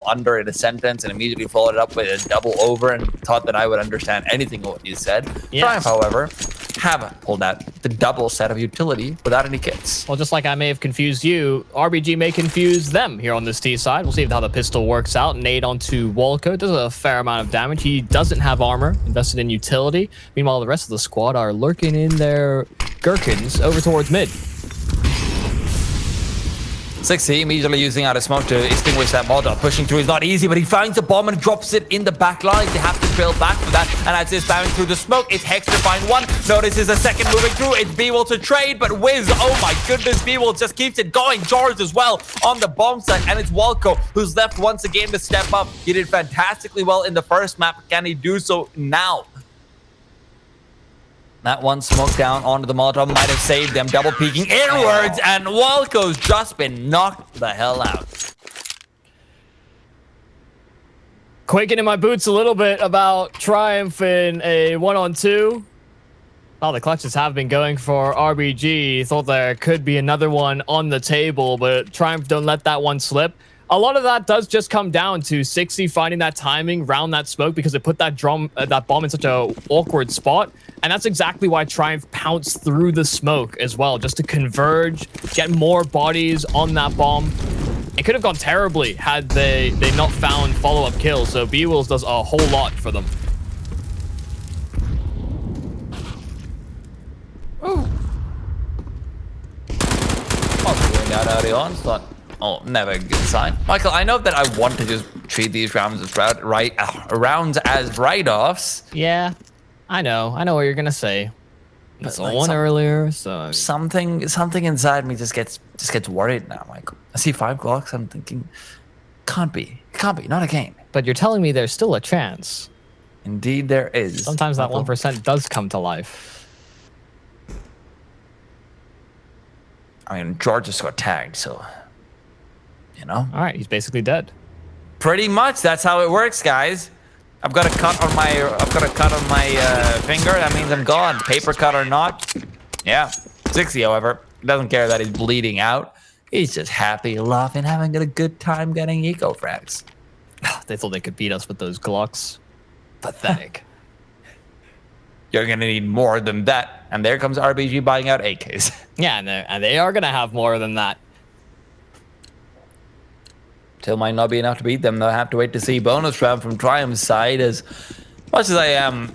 under in a sentence and immediately followed it up with a double over and thought that I would understand anything of what you said. Yes. Triumph, however, have pulled out the double set of utility without any kits. Well, just like I may have confused you, RBG may confuse them here on this T side. We'll see how the pistol works out. Nade onto Walco. Does a fair amount of damage. He doesn't have armor, invested in utility. Meanwhile, the rest of the squad are lurking in their gherkins over towards mid. 6C immediately using out a smoke to extinguish that Molotov. Pushing through is not easy, but he finds a bomb and drops it in the back line. They have to trail back for that. And as it's bowing through the smoke, it's Hex to find one. Notices a second moving through. It's B-Will to trade, but Wiz, oh my goodness, B-Will just keeps it going. George as well on the bomb site, and it's Walco who's left once again to step up. He did fantastically well in the first map. Can he do so now? That one smoke down onto the Molotov might have saved them. Double peeking inwards, and Walco's just been knocked the hell out. Quaking in my boots a little bit about Triumph in a 1-on-2. Well, the clutches have been going for RBG. Thought there could be another one on the table, but Triumph don't let that one slip. A lot of that does just come down to 6C finding that timing around that smoke because it put that bomb in such a awkward spot. And that's exactly why Triumph pounced through the smoke as well, just to converge, get more bodies on that bomb. It could have gone terribly had they not found follow-up kills. So B-Wills does a whole lot for them. Ooh. Also going out early on, it's not... Oh, never a good sign. Michael, I know that I want to just treat these rounds as rounds as write-offs. Yeah, I know what you're gonna say. That's like one earlier, so something inside me just gets worried now, Michael. I see 5 clocks, I'm thinking, can't be, not a game. But you're telling me there's still a chance. Indeed, there is. Sometimes that 1% does come to life. I mean, George just got tagged, so. You know? All right, he's basically dead. Pretty much, that's how it works, guys. I've got a cut on my finger. That means I'm gone. Paper cut or not. Yeah. 6C, however, doesn't care that he's bleeding out. He's just happy, laughing, having a good time getting eco frags. They thought they could beat us with those Glocks. Pathetic. You're gonna need more than that. And there comes RBG buying out AKs. Yeah, and they are gonna have more than that. Still might not be enough to beat them. They'll have to wait to see bonus round from Triumph's side. As much as I am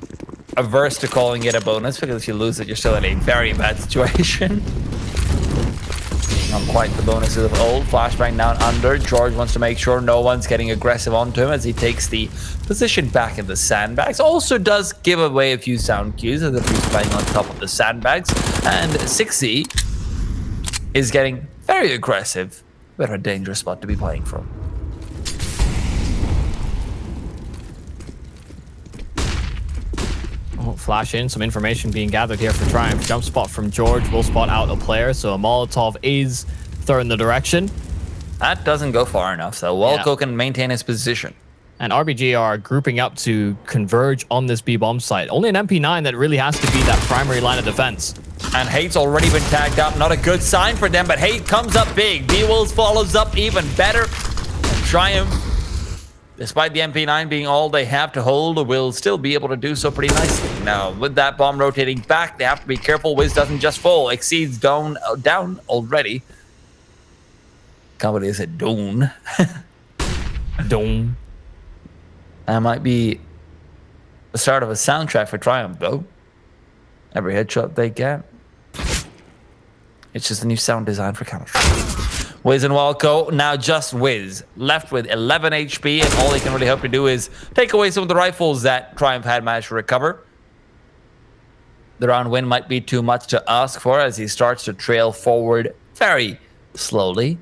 averse to calling it a bonus, because if you lose it, you're still in a very bad situation. Not quite the bonuses of old. Flashbang down under. George wants to make sure no one's getting aggressive onto him as he takes the position back in the sandbags. Also does give away a few sound cues as if he's playing on top of the sandbags. And 6C is getting very aggressive. But a dangerous spot to be playing from. Oh, flash in, some information being gathered here for Triumph. Jump spot from George will spot out a player, so a Molotov is thrown in the direction. That doesn't go far enough, so Walco can maintain his position. And RBG are grouping up to converge on this B-bomb site. Only an MP9 that really has to be that primary line of defense. And Hate's already been tagged up. Not a good sign for them, but Hate comes up big. B-Wills follows up even better. And Triumph, despite the MP9 being all they have to hold, will still be able to do so pretty nicely. Now, with that bomb rotating back, they have to be careful. Wiz doesn't just fall. Exceeds down already. Can't believe I said down. Doom. That might be the start of a soundtrack for Triumph, though. Every headshot they get. It's just a new sound design for Counter-Strike. Wiz and Walco, now just Wiz. Left with 11 HP, and all he can really hope to do is take away some of the rifles that Triumph had managed to recover. The round win might be too much to ask for as he starts to trail forward very slowly.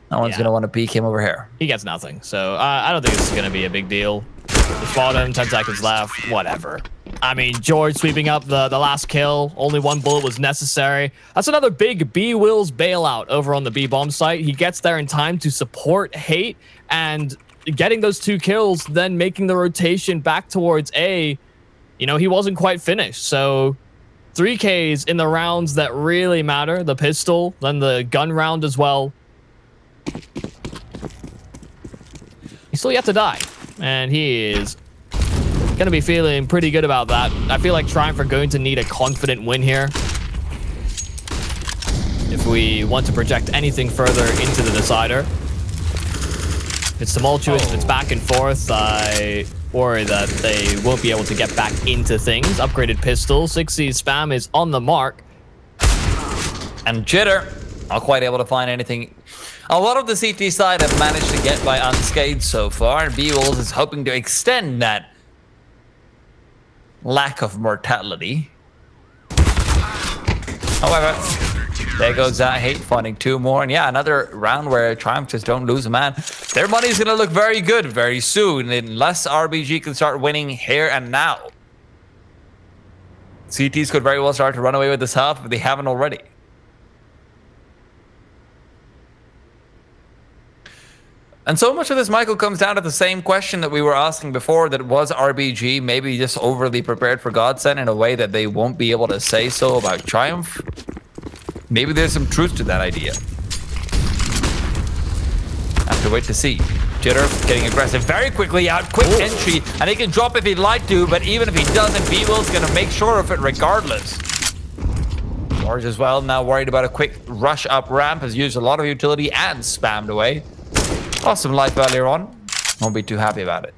No one's going to want to peek him over here. He gets nothing, so I don't think this is going to be a big deal. The spot him, 10 seconds left, whatever. I mean, George sweeping up the last kill. Only one bullet was necessary. That's another big B-Wills bailout over on the B-bomb site. He gets there in time to support Hate, and getting those 2 kills, then making the rotation back towards A, you know, he wasn't quite finished. So 3 Ks in the rounds that really matter. The pistol, then the gun round as well. He's still yet to die. And he is going to be feeling pretty good about that. I feel like Triumph are going to need a confident win here if we want to project anything further into the decider. If it's tumultuous, if it's back and forth, I worry that they won't be able to get back into things. Upgraded pistol, 6C spam is on the mark. And Jitter, not quite able to find anything. A lot of the CT side have managed to get by unscathed so far, and B-Wolves is hoping to extend that lack of mortality. However, there goes that hate, finding 2 more. And yeah, another round where Triumph just don't lose a man. Their money's going to look very good very soon, unless RBG can start winning here and now. CTs could very well start to run away with this half if they haven't already. And so much of this, Michael, comes down to the same question that we were asking before, that was RBG maybe just overly prepared for Godsend in a way that they won't be able to say so about Triumph? Maybe there's some truth to that idea. Have to wait to see. Jitter getting aggressive very quickly out, quick entry, and he can drop if he'd like to, but even if he doesn't, B-Will's gonna make sure of it regardless. George as well, now worried about a quick rush up ramp, has used a lot of utility and spammed away. Lost some life earlier on. Won't be too happy about it.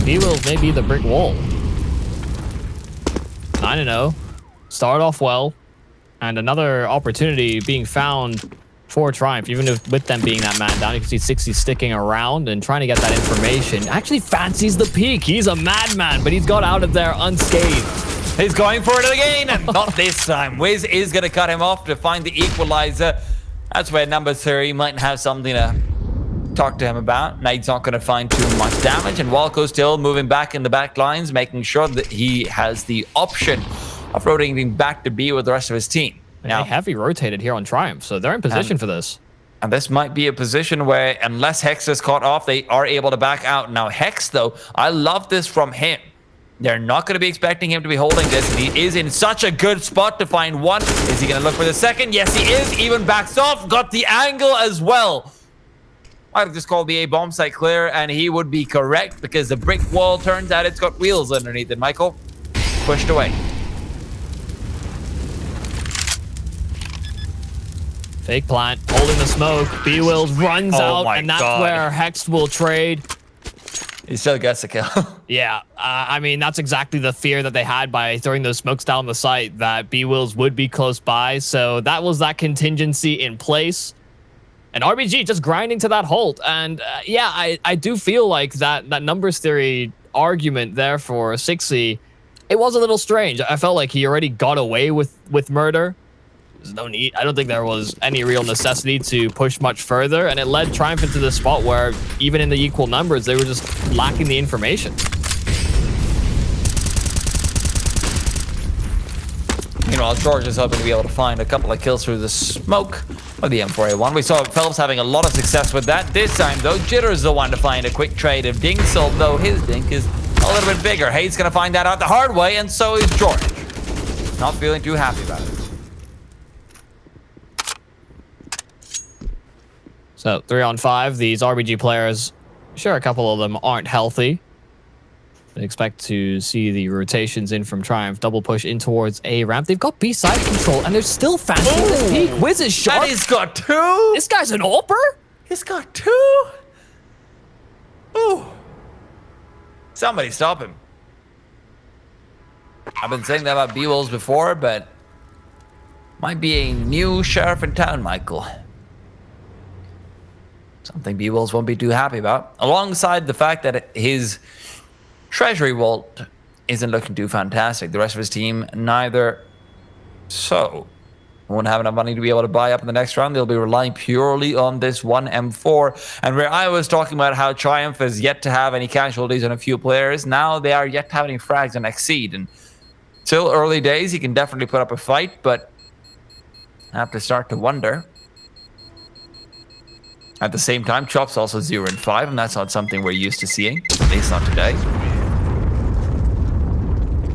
B-Will may be the brick wall. 9-0. Start off well. And another opportunity being found for Triumph. Even if, with them being that man down, you can see 60 sticking around and trying to get that information. Actually fancies the peak. He's a madman, but he's got out of there unscathed. He's going for it again, and not this time. Wiz is going to cut him off to find the equalizer. That's where number 3 might have something to talk to him about. Nade's not going to find too much damage, and Walco still moving back in the back lines, making sure that he has the option of rotating back to B with the rest of his team. Now, they heavy rotated here on Triumph, so they're in position for this. And this might be a position where, unless Hex is caught off, they are able to back out. Now, Hex, though, I love this from him. They're not going to be expecting him to be holding this, and he is in such a good spot to find one. Is he going to look for the second? Yes, he is. Even backs off. Got the angle as well. I'd have just called the A bomb site clear, and he would be correct, because the brick wall turns out it's got wheels underneath it, Michael. Pushed away. Fake plant, holding the smoke. B-Wills runs out, and that's where Hex will trade. He still gets a kill. Yeah, I mean, that's exactly the fear that they had by throwing those smokes down the site, that B-Wills would be close by. So that was that contingency in place. And RBG just grinding to that hold. And yeah, I do feel like that numbers theory argument there for 6C, it was a little strange. I felt like he already got away with murder. There's no need. I don't think there was any real necessity to push much further, and it led Triumph into this spot where, even in the equal numbers, they were just lacking the information. Meanwhile, George is hoping to be able to find a couple of kills through the smoke of the M4A1. We saw Phelps having a lot of success with that. This time, though, Jitter is the one to find a quick trade of dinks, although his dink is a little bit bigger. Hayes going to find that out the hard way, and so is George. Not feeling too happy about it. So 3-on-5, these RBG players, sure, a couple of them aren't healthy. I expect to see the rotations in from Triumph. Double push in towards A ramp. They've got B side control, and they're still fancying this peak. Wiz is sharp. And he's got 2. This guy's an AWPer? He's got 2. Ooh. Somebody stop him. I've been saying that about B-Wolves before, but might be a new sheriff in town, Michael. Something B-Wolves won't be too happy about. Alongside the fact that his treasury vault isn't looking too fantastic. The rest of his team, neither. So, won't have enough money to be able to buy up in the next round. They'll be relying purely on this one M4. And where I was talking about how Triumph has yet to have any casualties on a few players, now they are yet to have any frags on Exceed. And still early days, he can definitely put up a fight, but I have to start to wonder. At the same time, Chop's also 0-5, and that's not something we're used to seeing, at least not today.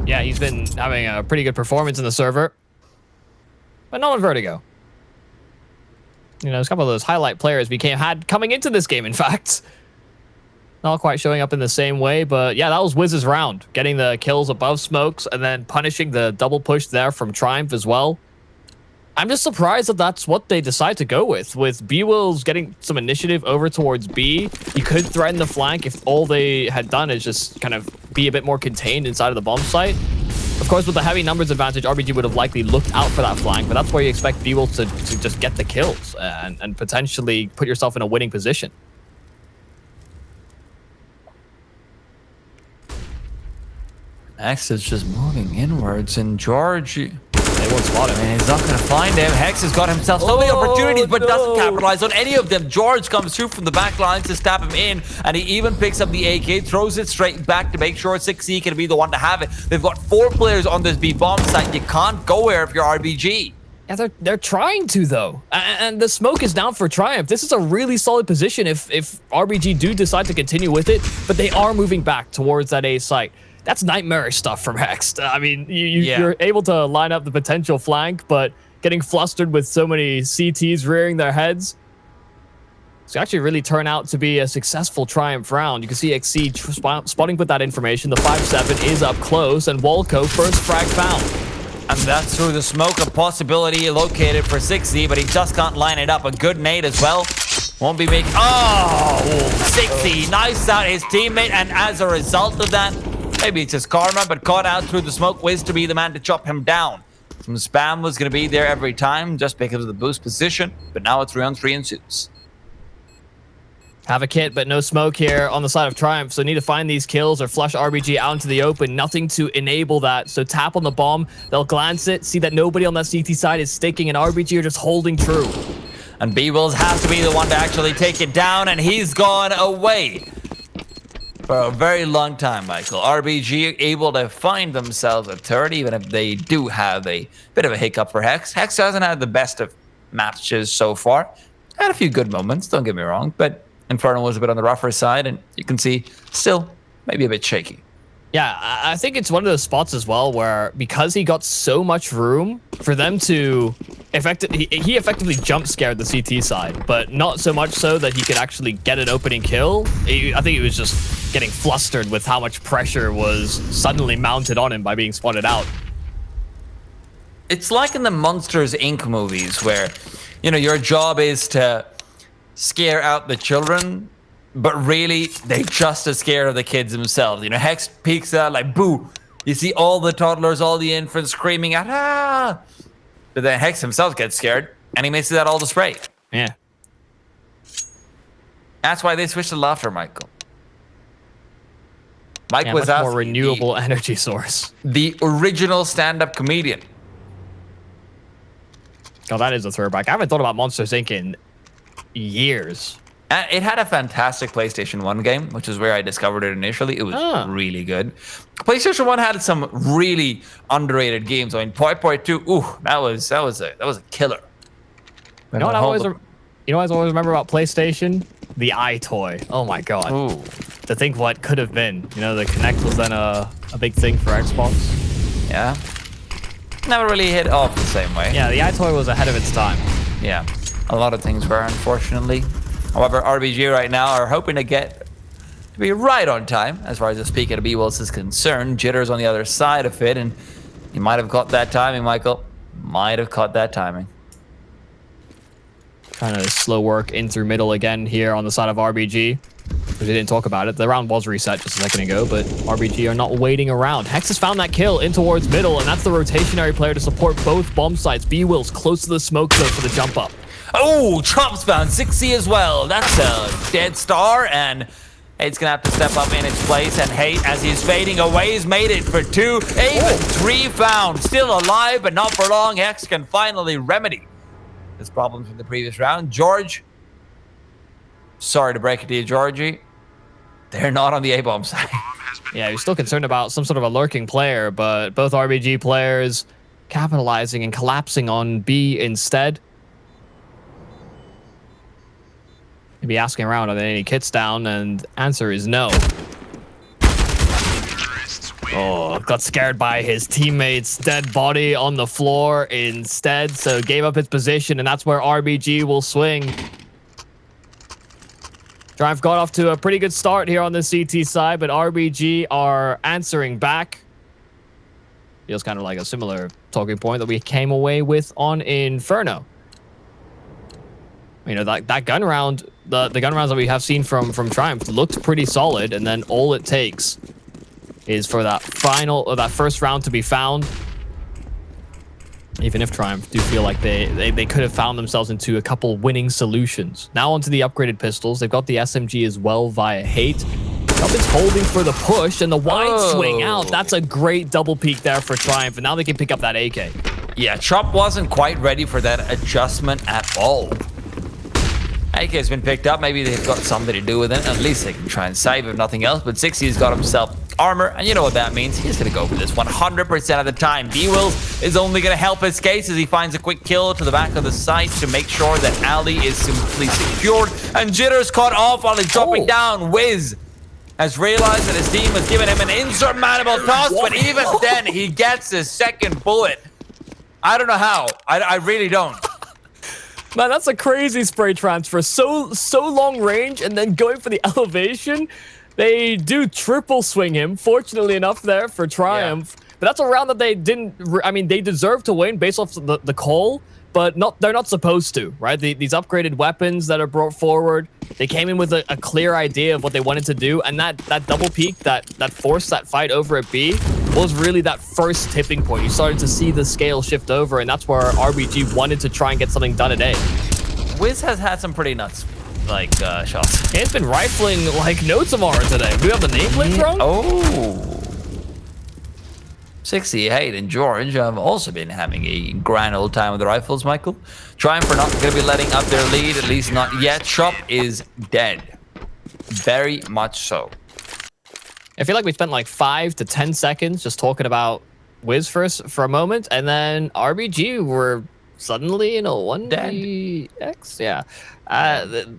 Yeah, he's been having a pretty good performance in the server, but not on Vertigo. You know, there's a couple of those highlight players we had coming into this game, in fact. Not quite showing up in the same way, but yeah, that was Wiz's round. Getting the kills above smokes and then punishing the double push there from Triumph as well. I'm just surprised that that's what they decide to go with B-Will's getting some initiative over towards B. You could threaten the flank if all they had done is just kind of be a bit more contained inside of the bomb site. Of course, with the heavy numbers advantage, RBG would have likely looked out for that flank, but that's where you expect B-Will to just get the kills and potentially put yourself in a winning position. Hex is just moving inwards, and George... They won't spot him. And he's not going to find him. Hex has got himself so many opportunities, but doesn't capitalize on any of them. George comes through from the back lines to stab him in, and he even picks up the AK, throws it straight back to make sure 6C can be the one to have it. They've got 4 players on this B bomb site. You can't go there if you're RBG. Yeah, they're trying to, though. And the smoke is down for Triumph. This is a really solid position if RBG do decide to continue with it, but they are moving back towards that A site. That's nightmarish stuff from Hex. I mean, you're able to line up the potential flank, but getting flustered with so many CTs rearing their heads. So actually really turn out to be a successful Triumph round. You can see XC spotting with that information. The 5-7 is up close, and Walco first frag found. And that's through the smoke, a possibility located for 6Z, but he just can't line it up. A good nade as well. Won't be making... Oh, 6Z knifes out his teammate, and as a result of that, maybe it's just karma, but caught out through the smoke. Wiz to be the man to chop him down. Some spam was going to be there every time just because of the boost position, but now it's 3-on-3 ensues. Have a kit, but no smoke here on the side of Triumph, so need to find these kills or flush RBG out into the open. Nothing to enable that, so tap on the bomb. They'll glance it, see that nobody on that CT side is sticking, and RBG are just holding true. And B-Wills has to be the one to actually take it down, and he's gone away for a very long time, Michael. RBG able to find themselves a third, even if they do have a bit of a hiccup for Hex. Hex hasn't had the best of matches so far. Had a few good moments, don't get me wrong, but Inferno was a bit on the rougher side, and you can see still maybe a bit shaky. Yeah, I think it's one of those spots as well where because he got so much room for them to he effectively jump scared the CT side, but not so much so that he could actually get an opening kill. I think he was just getting flustered with how much pressure was suddenly mounted on him by being spotted out. It's like in the Monsters Inc. movies where, you know, your job is to scare out the children, but really they just as scared of the kids themselves. You know, Hex peeks out like boo. You see all the toddlers, all the infants screaming out, ah! But then Hex himself gets scared and he misses out all the spray. Yeah. That's why they switched to laughter, Michael. Mike Yeah, was much more renewable energy source. The original stand-up comedian. Oh, that is a throwback. I haven't thought about Monsters Inc. in years. And it had a fantastic PlayStation 1 game, which is where I discovered it initially. It was really good. PlayStation 1 had some really underrated games. I mean, Poi Poi 2, ooh, that was a killer. You know what I always remember about PlayStation? The iToy. Oh my god. Ooh. To think what could have been. You know, the Kinect was then a big thing for Xbox. Yeah. Never really hit off the same way. Yeah, the iToy was ahead of its time. Yeah. A lot of things were, unfortunately. However, RBG right now are hoping to be right on time as far as the speak at B-Wills is concerned. Jitter's on the other side of it, and you might have caught that timing, Michael. Might have caught that timing. Trying to slow work in through middle again here on the side of RBG. Because we didn't talk about it. The round was reset just a second ago, but RBG are not waiting around. Hex has found that kill in towards middle, and that's the rotationary player to support both bomb sites. B-Wills close to the smoke zone for the jump up. Oh, Chops found 6C as well. That's a dead star, and Hate's gonna have to step up in its place, and Hate, as he's fading away, he's made it for 2, even 3 found. Still alive, but not for long. Hex can finally remedy his problems from the previous round. George, sorry to break it to you, Georgie, they're not on the A-bomb side. Yeah, you're still concerned about some sort of a lurking player, but both RBG players capitalizing and collapsing on B instead. Maybe asking around, are there any kits down? And answer is no. Oh, got scared by his teammate's dead body on the floor instead, so gave up his position, and that's where RBG will swing. Triumph got off to a pretty good start here on the CT side, but RBG are answering back. Feels kind of like a similar talking point that we came away with on Inferno. You know, that gun round, the gun rounds that we have seen from Triumph looked pretty solid, and then all it takes is for that first round to be found. Even if Triumph do feel like they could have found themselves into a couple winning solutions. Now onto the upgraded pistols. They've got the SMG as well via Hate. Chubb is holding for the push, and the wide swing out. That's a great double peek there for Triumph, and now they can pick up that AK. Yeah, Chubb wasn't quite ready for that adjustment at all. AK has been picked up. Maybe they've got something to do with it. At least they can try and save if nothing else. But 60's got himself armor, and you know what that means. He's going to go for this 100% of the time. B-Wills is only going to help his case as he finds a quick kill to the back of the site to make sure that Ali is simply secured. And Jitter's caught off while he's dropping down. Wiz has realized that his team has given him an insurmountable task, but even then, he gets his second bullet. I don't know how. I really don't. Man, that's a crazy spray transfer. So long range, and then going for the elevation. They do triple swing him, fortunately enough there for Triumph. Yeah. But that's a round that they didn't, I mean, they deserve to win based off the call, but they're not supposed to, right? These upgraded weapons that are brought forward, they came in with a clear idea of what they wanted to do, and that double peak that forced that fight over at B was really that first tipping point. You started to see the scale shift over, and that's where RBG wanted to try and get something done at A. Wiz has had some pretty nuts shots. It's been rifling like no tomorrow today. Do we have the nameplate wrong? Oh. 68 and George have also been having a grand old time with the rifles, Michael. Triumph are not going to be letting up their lead, at least not yet. Chop is dead. Very much so. I feel like we spent like 5 to 10 seconds just talking about Wiz for a moment, and then RBG were suddenly in a 1DX. Yeah. The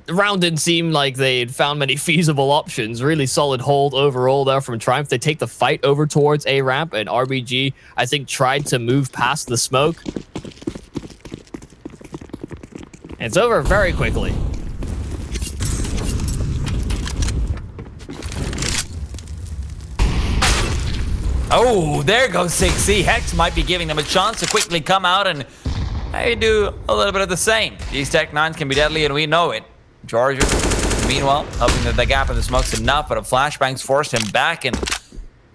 round didn't seem like they'd found many feasible options. Really solid hold overall there from Triumph. They take the fight over towards A ramp, and RBG, I think, tried to move past the smoke. And it's over very quickly. Oh, there goes 6C. Hex might be giving them a chance to quickly come out and do a little bit of the same. These Tech 9s can be deadly, and we know it. George, meanwhile, hoping that the gap in the smoke's enough, but a flashbang's forced him back, and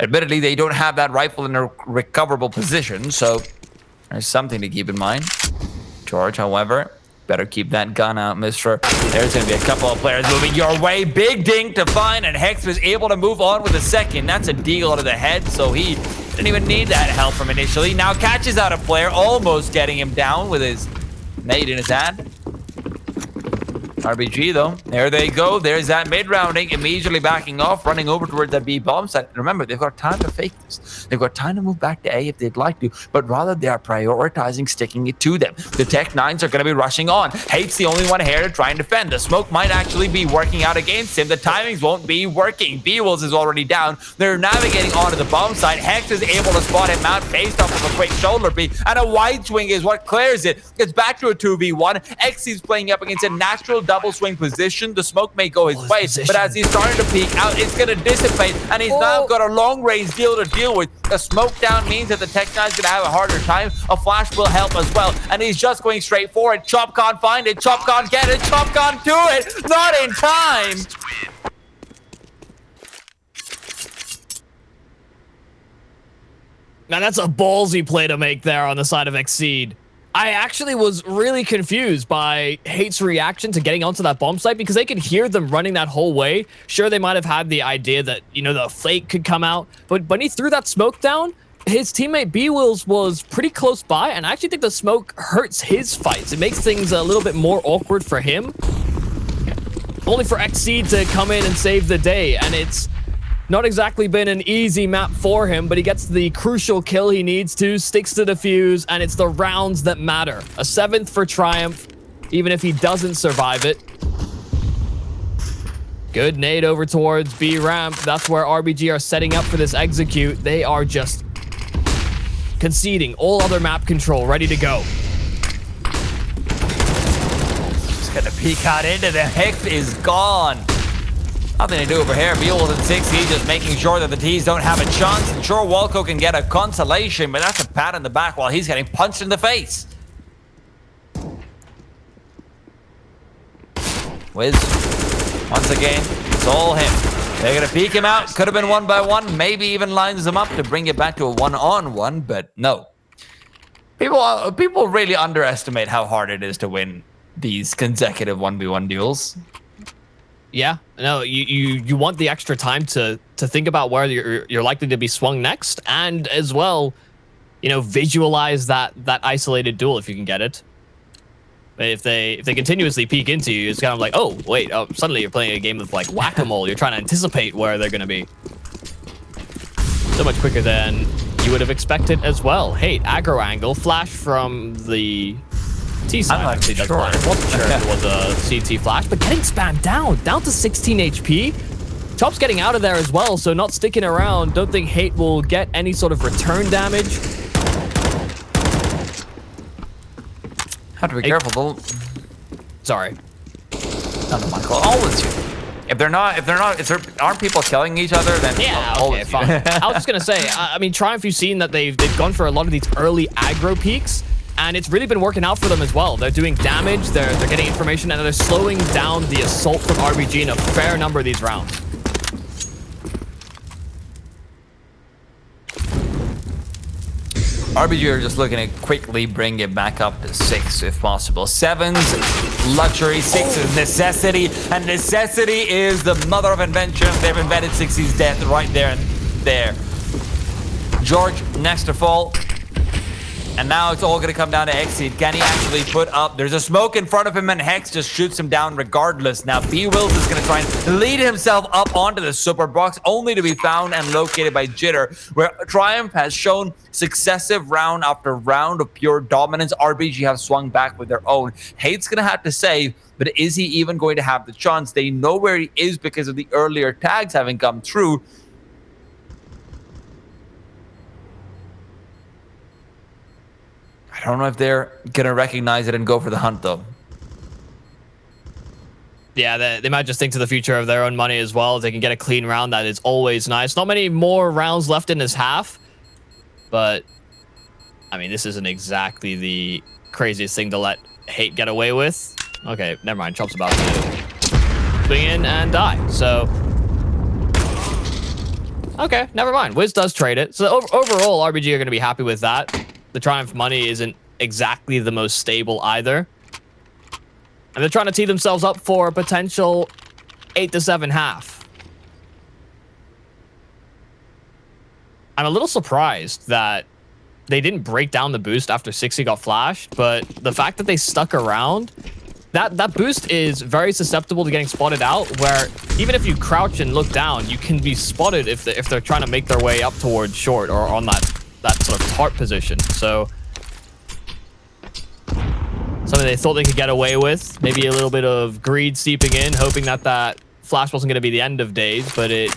admittedly, they don't have that rifle in a recoverable position, so there's something to keep in mind. George, however, better keep that gun out, mister. There's going to be a couple of players moving your way. Big dink to find, and Hex was able to move on with a second. That's a deagle to the head, so he didn't even need that help from initially. Now catches out a player, almost getting him down with his nade in his hand. RBG, though, there they go. There's that mid-rounding, immediately backing off, running over towards that B bomb site. Remember, they've got time to fake this. They've got time to move back to A if they'd like to, but rather they are prioritizing sticking it to them. The Tech 9s are going to be rushing on. Hate's the only one here to try and defend. The smoke might actually be working out against him. The timings won't be working. B-Wills is already down. They're navigating onto the bomb site. Hex is able to spot him out based off of a quick shoulder peek, and a wide swing is what clears it. Gets back to a 2v1. XC's playing up against a natural double swing position. The smoke may go his way, but as he's starting to peek out, it's going to dissipate, and he's now got a long range deal to deal with. The smoke down means that the Tech 9 is going to have a harder time. A flash will help as well, and he's just going straight for it. Chop can't find it. Chop can't get it. Chop can't do it. Not in time. Now that's a ballsy play to make there on the side of Exceed. I actually was really confused by Hate's reaction to getting onto that bomb site because they could hear them running that whole way. Sure, they might have had the idea that, you know, the flake could come out, but when he threw that smoke down, his teammate B-Wills was pretty close by, and I actually think the smoke hurts his fights. It makes things a little bit more awkward for him. Only for Exceed to come in and save the day, and it's not exactly been an easy map for him, but he gets the crucial kill he needs to, sticks to the fuse, and it's the rounds that matter. A 7th for Triumph, even if he doesn't survive it. Good nade over towards B ramp. That's where RBG are setting up for this execute. They are just conceding all other map control, ready to go. Just gonna peek out into the Hex Triumph is gone. Nothing to do over here. Bewolf and 60 just making sure that the T's don't have a chance. And sure, Walco can get a consolation, but that's a pat in the back while he's getting punched in the face. Wiz, once again, it's all him. They're going to peek him out. Could have been 1-by-1. Maybe even lines them up to bring it back to a 1-on-1, but no. People really underestimate how hard it is to win these consecutive 1v1 duels. Yeah, no, you want the extra time to think about where you're likely to be swung next, and as well, you know, visualize that isolated duel if you can get it. But if they continuously peek into you, it's kind of like, oh wait, suddenly you're playing a game of like whack-a-mole. You're trying to anticipate where they're gonna be. So much quicker than you would have expected as well. Hey, aggro angle, flash from the T side. I'm not sure. I wasn't sure if it was a CT flash, but getting spammed down to 16 HP. Chop's getting out of there as well, so not sticking around. Don't think Hate will get any sort of return damage. Have to be careful, though. Sorry. No, Michael, always you. If there aren't people killing each other, then yeah, okay, fine. I was just gonna say, I mean, Triumph, you've seen that they've gone for a lot of these early aggro peaks, and it's really been working out for them as well. They're doing damage, they're getting information, and they're slowing down the assault from RBG in a fair number of these rounds. RBG are just looking to quickly bring it back up to 6 if possible. 7's luxury, 6 is necessity, and necessity is the mother of invention. They've invented 60's death right there and there. George next to fall. And now it's all going to come down to Exceed. Can he actually put up? There's a smoke in front of him, and Hex just shoots him down regardless. Now, B-Wills is going to try and lead himself up onto the super box, only to be found and located by Jitter, where Triumph has shown successive round after round of pure dominance. RBG have swung back with their own. Hate's going to have to save, but is he even going to have the chance? They know where he is because of the earlier tags having come through. I don't know if they're going to recognize it and go for the hunt, though. Yeah, they might just think to the future of their own money as well. If they can get a clean round, that is always nice. Not many more rounds left in this half, but, I mean, this isn't exactly the craziest thing to let Hate get away with. Okay, never mind. Chop's about to swing in and die, so... Okay, never mind. Wiz does trade it. So overall, RBG are going to be happy with that. The Triumph money isn't exactly the most stable either. And they're trying to tee themselves up for a potential 8-7 half. I'm a little surprised that they didn't break down the boost after 60 got flashed, but the fact that they stuck around, that boost is very susceptible to getting spotted out, where even if you crouch and look down, you can be spotted if they're trying to make their way up towards short or on that sort of tart position. So something they thought they could get away with. Maybe a little bit of greed seeping in, hoping that flash wasn't going to be the end of days, but it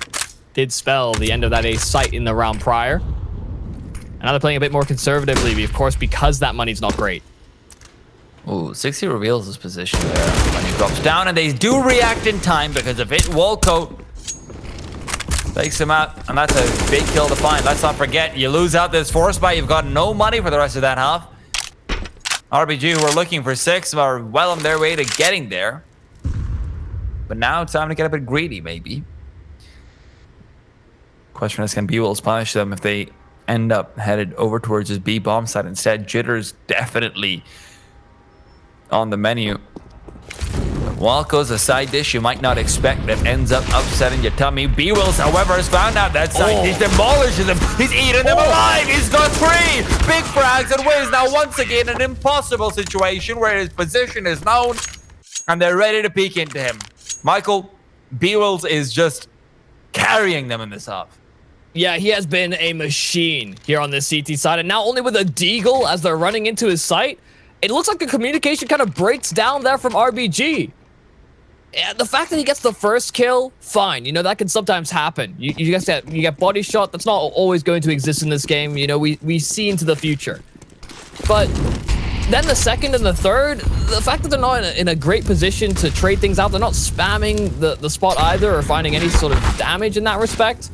did spell the end of that ace sight in the round prior. And now they're playing a bit more conservatively, of course, because that money's not great. Ooh, 60 reveals his position there when he drops down, and they do react in time because of it. Walco takes him out, and that's a big kill to find. Let's not forget, you lose out this force buy, you've got no money for the rest of that half. RBG, who are looking for 6, are well on their way to getting there. But now it's time to get a bit greedy, maybe. Question is, can B-Wills punish them if they end up headed over towards his B-bomb side instead? Jitter's definitely on the menu. Walco's a side dish you might not expect that ends up upsetting your tummy. B-Wills, however, has found out that side dish demolishes him. He's eating them alive. He's got 3 big frags, and Wiz now once again an impossible situation where his position is known and they're ready to peek into him. Michael, B-Wills is just carrying them in this half. Yeah, he has been a machine here on this CT side, and now only with a deagle as they're running into his sight. It looks like the communication kind of breaks down there from RBG. Yeah, the fact that he gets the first kill, fine. You know, that can sometimes happen. You get body shot. That's not always going to exist in this game. You know, we see into the future. But then the second and the third, the fact that they're not in a great position to trade things out, they're not spamming the spot either or finding any sort of damage in that respect,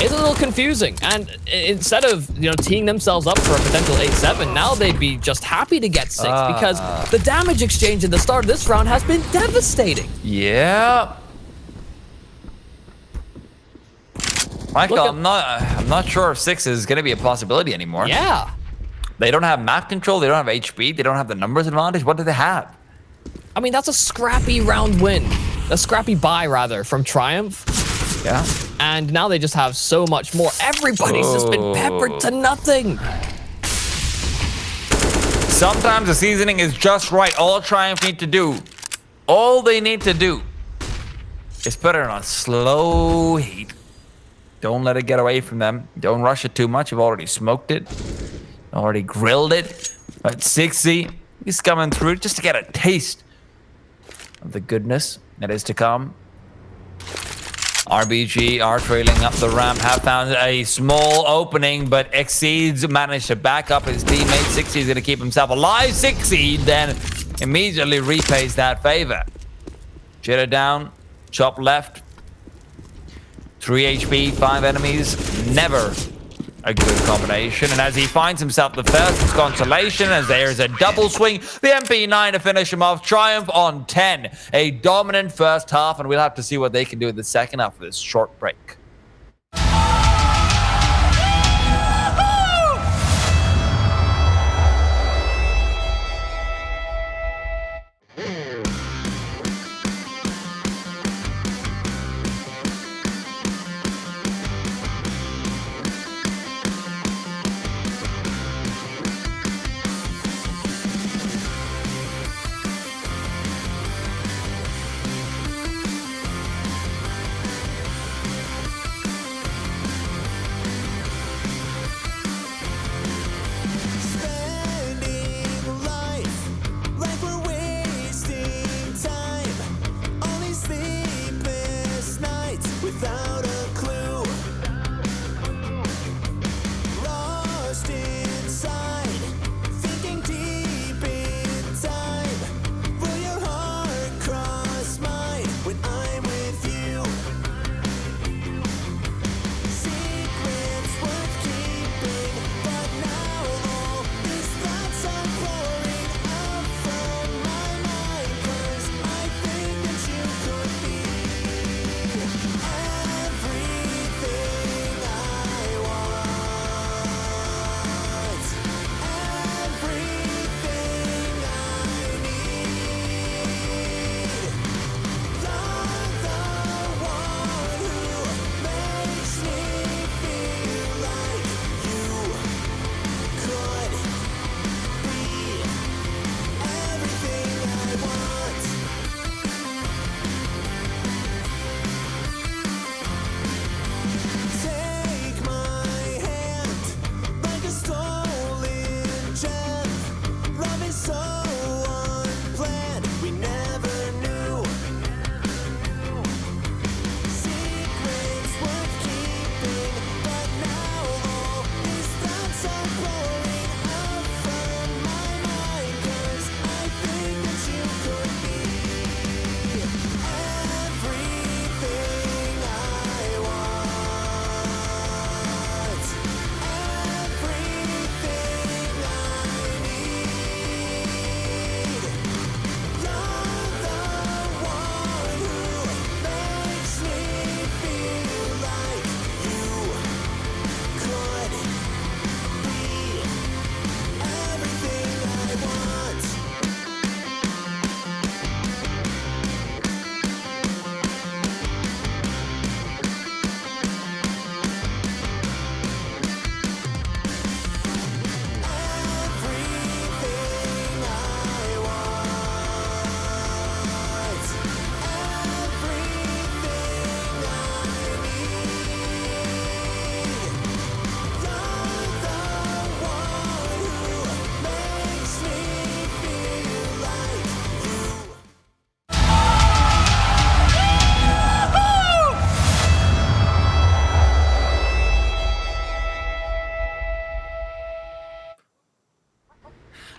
is a little confusing. And instead of, teeing themselves up for a potential 8-7, now they'd be just happy to get 6 because the damage exchange at the start of this round has been devastating. Yeah. Michael, I'm not sure if 6 is going to be a possibility anymore. Yeah. They don't have map control. They don't have HP. They don't have the numbers advantage. What do they have? I mean, that's a scrappy round win. A scrappy buy, rather, from Triumph. Yeah. And now they just have so much more. Everybody's just been peppered to nothing. Sometimes the seasoning is just right. All Triumph need to do, all they need to do is put it on slow heat. Don't let it get away from them. Don't rush it too much. You've already smoked it. Already grilled it. But 6Z, he's coming through just to get a taste of the goodness that is to come. RBG are trailing up the ramp, have found a small opening, but Exceeds managed to back up his teammate. 6Z is going to keep himself alive. 6Z then immediately repays that favor. Jitter down, chop left. 3 HP, 5 enemies, never a good combination. And as he finds himself the first consolation, as there's a double swing, the MP9 to finish him off. Triumph on 10. A dominant first half, and we'll have to see what they can do in the second half of this short break.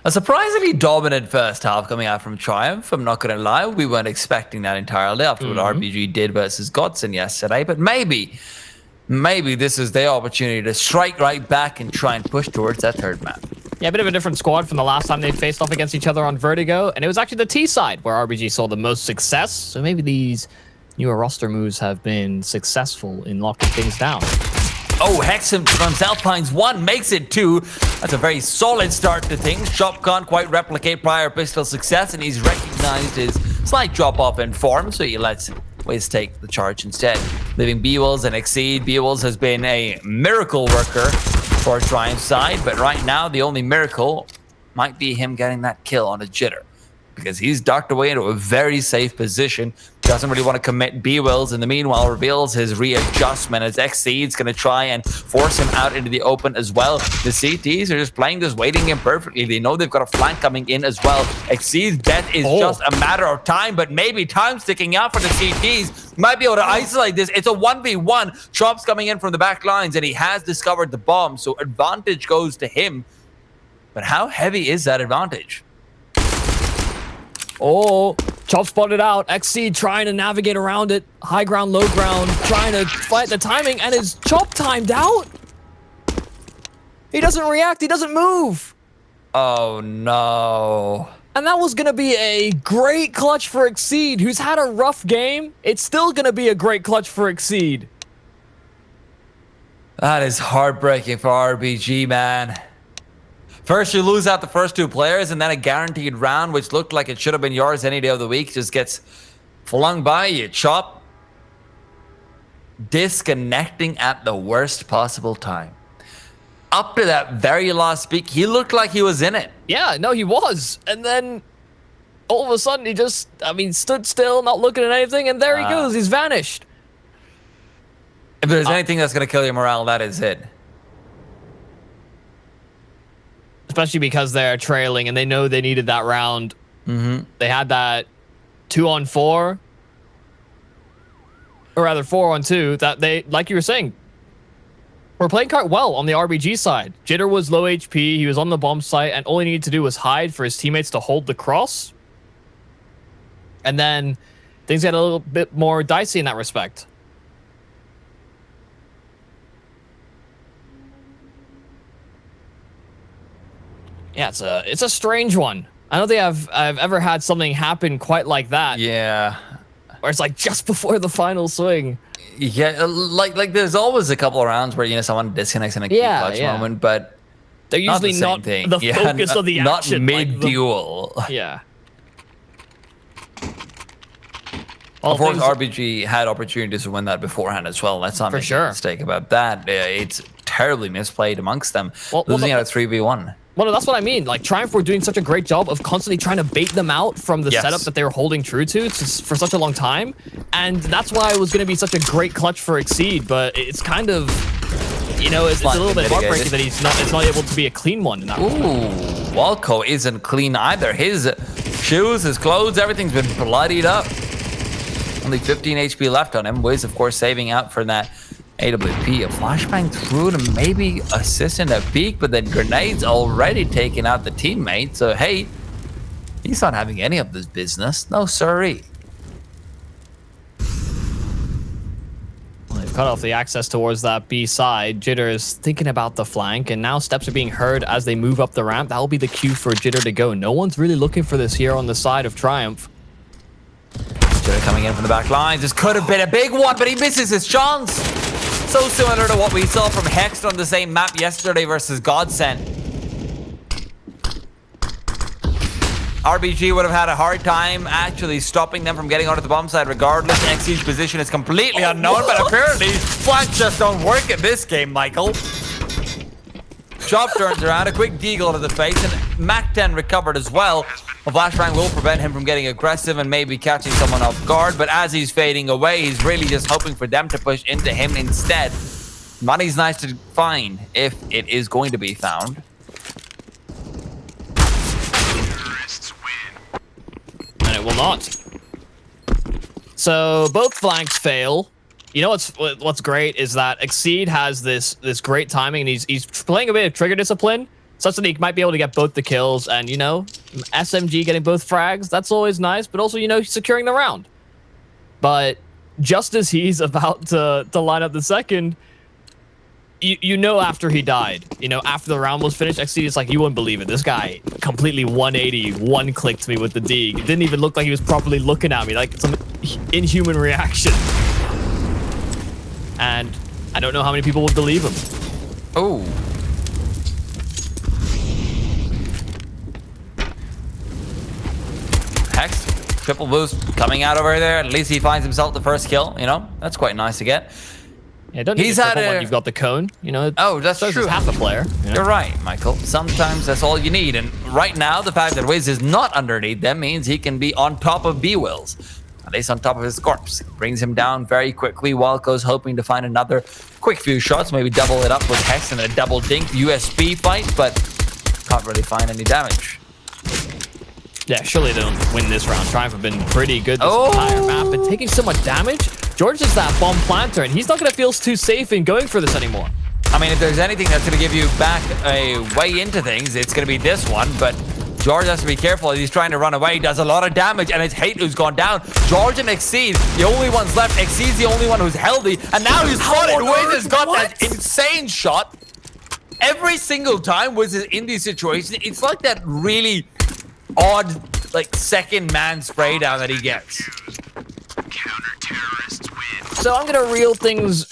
A surprisingly dominant first half coming out from Triumph. I'm not going to lie. We weren't expecting that entirely after what RBG did versus Godson yesterday. But maybe this is their opportunity to strike right back and try and push towards that third map. Yeah, a bit of a different squad from the last time they faced off against each other on Vertigo. And it was actually the T side where RBG saw the most success. So maybe these newer roster moves have been successful in locking things down. Oh, Hex himself finds 1, makes it 2. That's a very solid start to things. Chop can't quite replicate prior pistol success, and he's recognized his slight drop-off in form, so he lets Wiz take the charge instead. Leaving Bewills and Exceed. Bewills has been a miracle worker for Triumph's side, but right now the only miracle might be him getting that kill on a Jitter, because he's ducked away into a very safe position. Doesn't really want to commit B-Wills. In the meanwhile, reveals his readjustment as Exceed's going to try and force him out into the open as well. The CTs are just playing this, waiting in perfectly. They know they've got a flank coming in as well. Exceed's death is just a matter of time, but maybe time's ticking out for the CTs. Might be able to isolate this. It's a 1v1. Chop's coming in from the back lines, and he has discovered the bomb, so advantage goes to him. But how heavy is that advantage? Oh, Chop spotted out. Exceed trying to navigate around it. High ground, low ground, trying to fight the timing, and is Chop timed out? He doesn't react, he doesn't move. Oh no. And that was gonna be a great clutch for Exceed, who's had a rough game. It's still gonna be a great clutch for Exceed. That is heartbreaking for RBG, man. First, you lose out the first 2 players, and then a guaranteed round, which looked like it should have been yours any day of the week, just gets flung by you. Chop disconnecting at the worst possible time. Up to that very last peak, he looked like he was in it. Yeah, no, he was. And then all of a sudden, he just, stood still, not looking at anything, and there he goes. He's vanished. If there's anything that's going to kill your morale, that is it. Especially because they're trailing and they know they needed that round. They had that 2-on-4, or rather 4-on-2, that they, like you were saying, were playing quite well on the RBG side. Jitter was low HP, he was on the bomb site, and all he needed to do was hide for his teammates to hold the cross. And then things got a little bit more dicey in that respect. Yeah, it's a strange one. I don't think I've ever had something happen quite like that. Yeah. Where it's like just before the final swing. Yeah, like there's always a couple of rounds where, someone disconnects in a key clutch moment, but they're usually not the focus of the action. Not mid-duel. Yeah. Of course, RBG had opportunities to win that beforehand as well. Let's not make a mistake about that. It's terribly misplayed amongst them, losing out at 3v1. Well, no, that's what I mean. Like, Triumph were doing such a great job of constantly trying to bait them out from the setup that they were holding true to for such a long time. And that's why it was going to be such a great clutch for Exceed. But it's kind of, it's a little bit heartbreaking that it's not able to be a clean one in that one. Ooh, Walco isn't clean either. His shoes, his clothes, everything's been bloodied up. Only 15 HP left on him. Wiz, of course, saving out for that AWP. A flashbang through to maybe assist in a peek, but then grenades already taking out the teammate. So, hey, he's not having any of this business. No, sorry. Well, they've cut off the access towards that B side. Jitter is thinking about the flank, and now steps are being heard as they move up the ramp. That will be the cue for Jitter to go. No one's really looking for this here on the side of Triumph. Jitter coming in from the back lines. This could have been a big one, but he misses his chance. So similar to what we saw from Hex on the same map yesterday versus Godsend. RBG would have had a hard time actually stopping them from getting onto the bomb side regardless. X's position is completely unknown, but apparently flanks just don't work in this game, Michael. Chop turns around, a quick deagle to the face, and Mac 10 recovered as well. A flashbang will prevent him from getting aggressive and maybe catching someone off guard, but as he's fading away, he's really just hoping for them to push into him instead. Money's nice to find, if it is going to be found. And it will not. So both flanks fail. You know what's great is that Exceed has this great timing, and he's playing a bit of trigger discipline. such that he might be able to get both the kills and, you know, SMG getting both frags. That's always nice, but also, you know, securing the round. But just as he's about to line up the second, you know, after he died, you know, after the round was finished, XC is like, you wouldn't believe it. This guy completely 180, one-clicked me with the Deeg. It didn't even look like he was properly looking at me, like some inhuman reaction. And I don't know how many people would believe him. Oh. Hex, triple boost coming out over there. At least he finds himself the first kill, you know? That's quite nice to get. Yeah, don't need when you've got the cone, you know. Oh, that's true. Half the player. You know? You're right, Michael. Sometimes that's all you need. And right now, the fact that Wiz is not underneath them means he can be on top of B-Wills. At least on top of his corpse. Brings him down very quickly. Walco's hoping to find another quick few shots. Maybe double it up with Hex in a double dink USB fight, but can't really find any damage. Yeah, surely they don't win this round. Triumph have been pretty good this entire map, but taking so much damage. George is that bomb planter, and he's not going to feel too safe in going for this anymore. I mean, if there's anything that's going to give you back a way into things, it's going to be this one, but George has to be careful. He's trying to run away. He does a lot of damage, and it's Hate who's gone down. George and Exceed, the only ones left. Exceed's the only one who's healthy, and now he's spotted. Wiz has got that insane shot. Every single time Wiz is in these situations, it's like that really odd, like, second man spray down that he gets. So I'm gonna reel things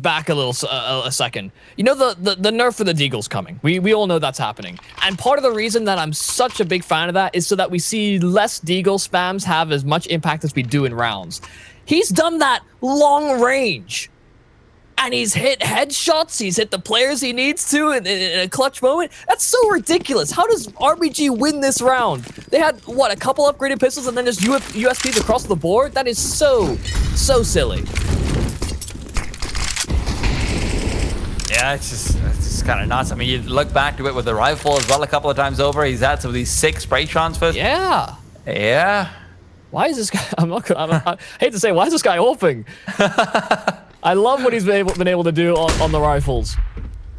back a second. You know, the nerf for the Deagle's coming. We all know that's happening. And part of the reason that I'm such a big fan of that is so that we see less Deagle spams have as much impact as we do in rounds. He's done that long range. And he's hit headshots, he's hit the players he needs to in a clutch moment. That's so ridiculous. How does RBG win this round? They had, what, a couple upgraded pistols and then just USPs across the board? That is so silly. Yeah, it's just kind of nuts. I mean, you look back to it with the rifle as well a couple of times over. He's had some of these sick spray transfers. Yeah. Yeah. Why is this guy, I hate to say, why is this guy open? I love what he's been able to do on the rifles.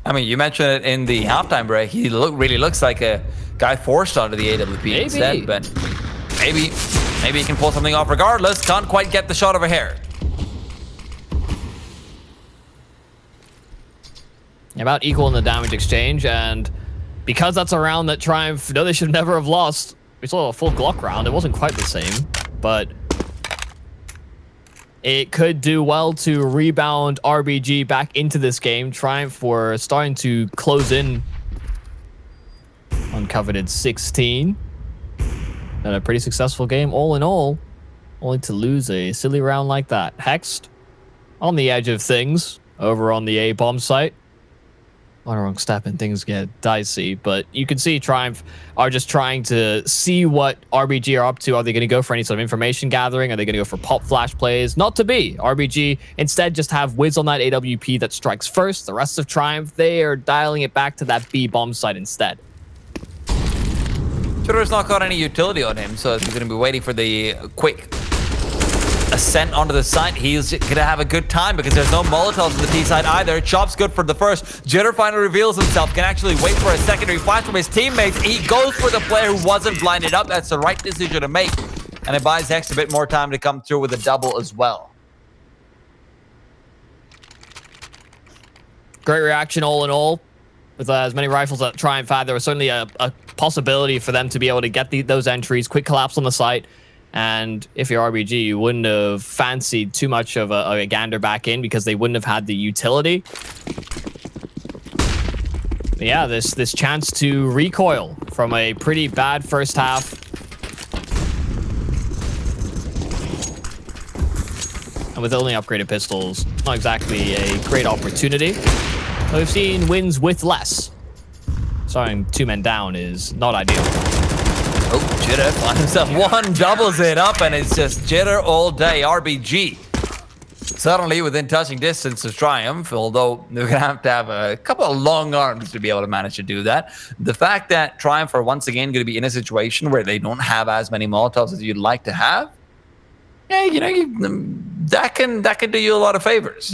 I mean, you mentioned it in the halftime break. He really looks like a guy forced onto the AWP instead, but maybe he can pull something off regardless. Can't quite get the shot over here. About equal in the damage exchange, and because that's a round that Triumph, no, they should never have lost. We saw a full Glock round. It wasn't quite the same, but it could do well to rebound RBG back into this game. Triumph were starting to close in on coveted 16. And a pretty successful game all in all, only to lose a silly round like that. Hexed on the edge of things over on the A-bomb site. On a wrong step and things get dicey, but you can see Triumph are just trying to see what RBG are up to. Are they going to go for any sort of information gathering? Are they going to go for pop flash plays? Not to be. RBG instead just have Wiz on that AWP that strikes first. The rest of Triumph, they are dialing it back to that B bomb site instead. Twitter's not got any utility on him, so he's going to be waiting for the quick ascent onto the site. He's gonna have a good time because there's no Molotovs on the T side either. Chop's good for the first. Jitter finally reveals himself. Can actually wait for a secondary flash from his teammates. He goes for the player who wasn't blinded up. That's the right decision to make. And it buys Hex a bit more time to come through with a double as well. Great reaction all in all. With as many rifles that Triumph had, there was certainly a possibility for them to be able to get those entries. Quick collapse on the site. And if you're RBG, you wouldn't have fancied too much of a gander back in because they wouldn't have had the utility. But yeah, this chance to recoil from a pretty bad first half. And with only upgraded pistols, not exactly a great opportunity. But we've seen wins with less. Starting 2 men down is not ideal. Oh, Jitter finds himself one, doubles it up, and it's just Jitter all day. RBG suddenly within touching distance of Triumph, although they're going to have a couple of long arms to be able to manage to do that. The fact that Triumph are once again going to be in a situation where they don't have as many Molotovs as you'd like to have, yeah, you know, that can do you a lot of favors.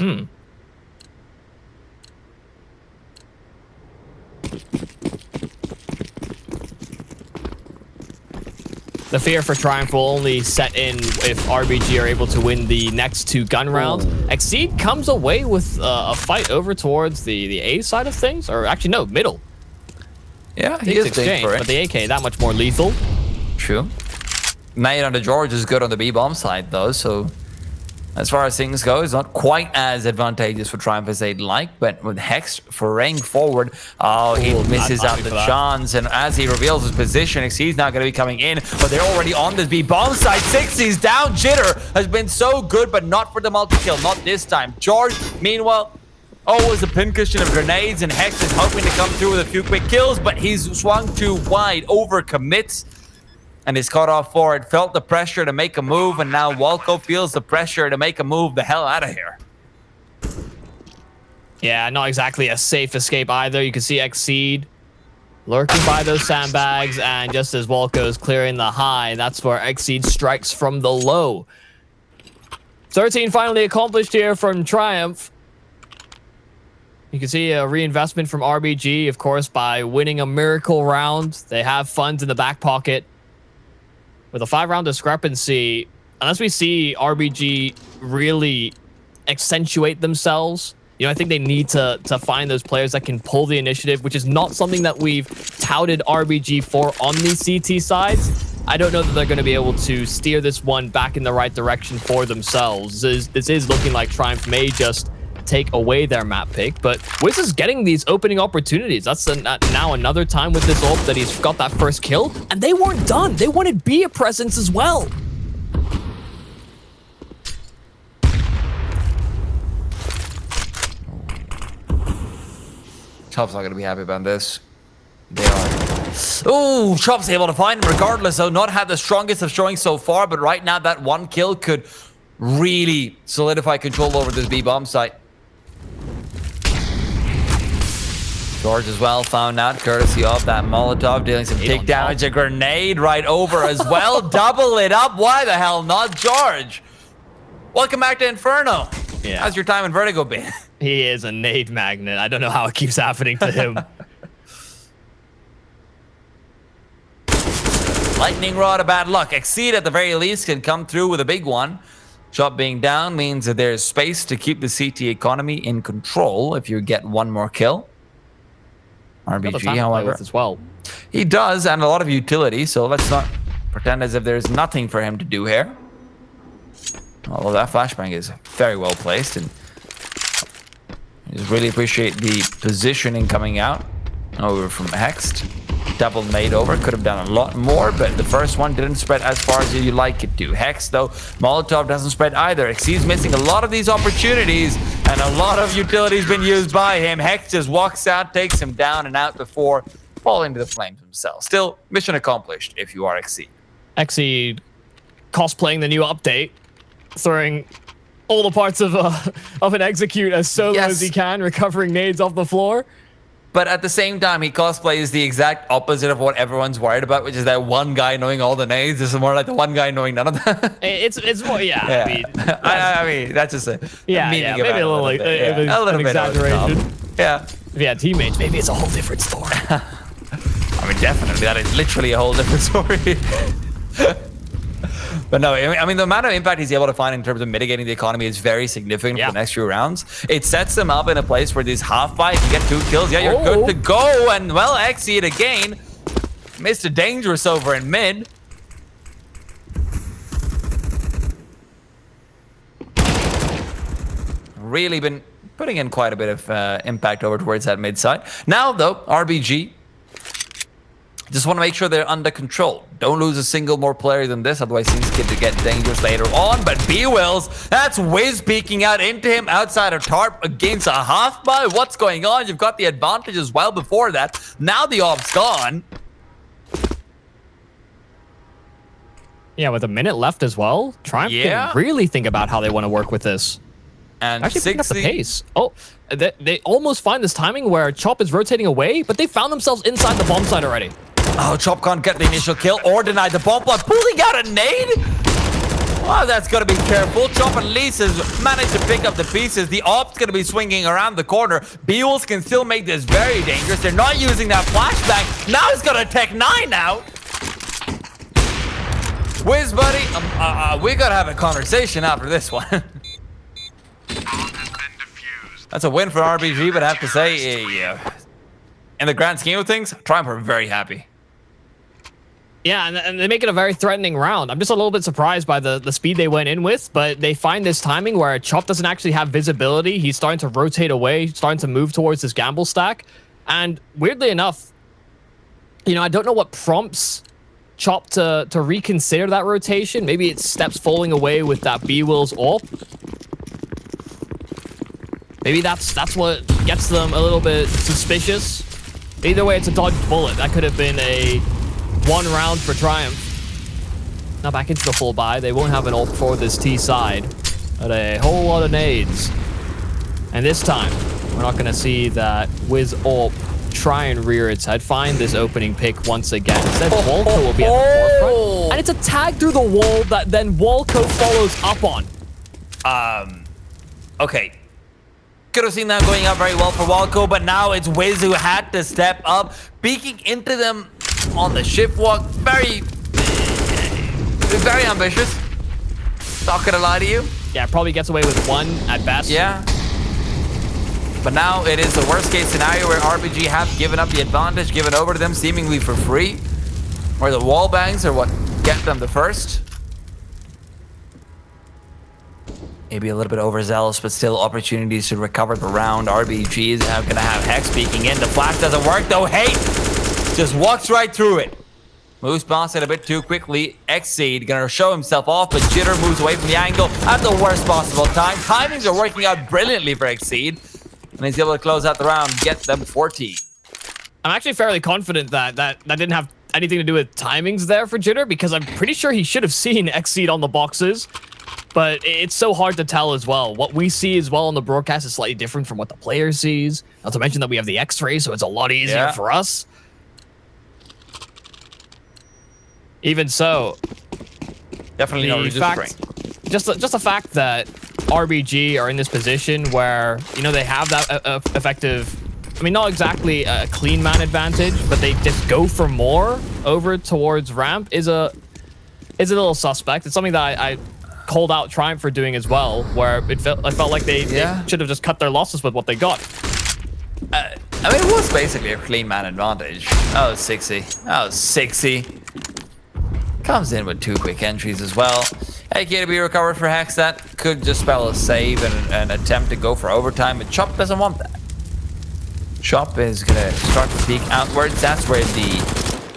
The fear for Triumph will only set in if RBG are able to win the next 2 gun rounds. Exceed comes away with a fight over towards the A side of things, or actually no, middle. Yeah, he is big for it. But the AK that much more lethal. True. Nade on the George is good on the B bomb side though, so as far as things go, it's not quite as advantageous for Triumph as they'd like, but with Hex foraying forward, he misses out the chance, and as he reveals his position, he's not going to be coming in, but they're already on this B bomb side. 60's down. Jitter has been so good, but not for the multi-kill, not this time. George, meanwhile, always a pincushion of grenades, and Hex is hoping to come through with a few quick kills, but he's swung too wide, overcommits, and is caught off forward. Felt the pressure to make a move, and now Walco feels the pressure to make a move the hell out of here. Yeah, not exactly a safe escape either. You can see Exceed lurking by those sandbags, and just as Walco is clearing the high, that's where Exceed strikes from the low. 13 finally accomplished here from Triumph. You can see a reinvestment from RBG, of course, by winning a miracle round. They have funds in the back pocket. With a 5-round discrepancy, unless we see RBG really accentuate themselves, you know, I think they need to find those players that can pull the initiative, which is not something that we've touted RBG for on these CT sides. I don't know that they're going to be able to steer this one back in the right direction for themselves. This is looking like Triumph may just take away their map pick, but Wiz is getting these opening opportunities. That's now another time with this ult that he's got that first kill, and they weren't done. They wanted B a presence as well. Chop's not going to be happy about this. They are. Oh, Chop's able to find him regardless, though. Not had the strongest of showing so far, but right now that 1 kill could really solidify control over this B bomb site. George as well found out, courtesy of that Molotov, dealing some tick damage. A grenade right over as well. Double it up. Why the hell not, George? Welcome back to Inferno. Yeah. How's your time in Vertigo been? He is a nade magnet. I don't know how it keeps happening to him. Lightning rod of bad luck. Exceed at the very least can come through with a big one. Chop being down means that there's space to keep the CT economy in control if you get 1 more kill. RBG, however, as well. He does, and a lot of utility, so let's not pretend as if there's nothing for him to do here. Although that flashbang is very well placed, and I just really appreciate the positioning coming out over from Hexed. Double made over, could have done a lot more, but the first one didn't spread as far as you like it to. Hex, though, Molotov doesn't spread either. Exceed's missing a lot of these opportunities, and a lot of utility's been used by him. Hex just walks out, takes him down and out before falling to the flames himself. Still, mission accomplished if you are Exceed. Exceed cosplaying the new update, throwing all the parts of an execute as solo as he can, recovering nades off the floor. But at the same time, he cosplays the exact opposite of what everyone's worried about, which is that one guy knowing all the nades. This is more like the one guy knowing none of them. It's more, yeah. I mean, that's just a maybe a little exaggeration. Yeah. If you had teammates, maybe it's a whole different story. I mean, definitely, that is literally a whole different story. But no, I mean, the amount of impact he's able to find in terms of mitigating the economy is very significant for the next few rounds. It sets him up in a place where these half-buy, if you get 2 kills, yeah, you're good to go. And, well, Exceed again. Mr. Dangerous over in mid. Really been putting in quite a bit of impact over towards that mid side. Now, though, RBG just want to make sure they're under control. Don't lose a single more player than this, otherwise things get dangerous later on. But B-Wills, that's Wiz peeking out into him outside of Tarp against a half-buy. What's going on? You've got the advantage as well before that. Now the off's gone. Yeah, with a minute left as well, Triumph can really think about how they want to work with this. And actually picking up the pace. Oh, they almost find this timing where Chop is rotating away, but they found themselves inside the bomb site already. Oh, Chop can't get the initial kill or deny the bomb block. Pulling out a nade? Oh, that's got to be careful. Chop at least has managed to pick up the pieces. The op's going to be swinging around the corner. B-Wolves can still make this very dangerous. They're not using that flashbang. Now he's got a Tech 9 out. Wiz, buddy, we gotta have a conversation after this one. That's a win for RBG, but I have to say, yeah, in the grand scheme of things, Triumph are very happy. Yeah, and they make it a very threatening round. I'm just a little bit surprised by the speed they went in with, but they find this timing where Chop doesn't actually have visibility. He's starting to rotate away, starting to move towards this gamble stack. And weirdly enough, you know, I don't know what prompts Chop to reconsider that rotation. Maybe it's steps falling away with that B-Will's AWP. Maybe that's what gets them a little bit suspicious. Either way, it's a dodged bullet. That could have been a 1 round for Triumph. Now back into the full buy. They won't have an ult for this T side, but a whole lot of nades. And this time, we're not going to see that Wiz AWP try and rear its head, find this opening pick once again. Instead, Walco will be at the forefront. And it's a tag through the wall that then Walco follows up on. Okay. Could have seen that going up very well for Walco, but now it's Wiz who had to step up, peeking into them on the shift walk. Very ambitious. Not gonna lie to you. Yeah, probably gets away with 1 at best. Yeah. But now it is the worst case scenario where RBG have given up the advantage, given over to them seemingly for free, where the wall bangs are what get them the first. Maybe a little bit overzealous, but still opportunities to recover the round. RBG is now gonna have Hex peeking in. The flash doesn't work though. Hey, just walks right through it. Moves past it a bit too quickly. Xseed gonna show himself off, but Jitter moves away from the angle at the worst possible time. Timings are working out brilliantly for Xseed, and he's able to close out the round, get them 40. I'm actually fairly confident that didn't have anything to do with timings there for Jitter, because I'm pretty sure he should have seen Xseed on the boxes. But it's so hard to tell as well. What we see as well on the broadcast is slightly different from what the player sees. Not to mention that we have the X-ray, so it's a lot easier for us. Even so, definitely no registering. Just the fact that RBG are in this position where, you know, they have that effective, I mean, not exactly a clean man advantage, but they just go for more over towards ramp is a little suspect. It's something that I called out Triumph for doing as well, where I felt like they should have just cut their losses with what they got. I mean, it was basically a clean man advantage. That was 60. That was 60. Comes in with 2 quick entries as well. AK to be recovered for Hex. That could just spell a save and an attempt to go for overtime, but Chop doesn't want that. Chop is gonna start to peek outwards. That's where the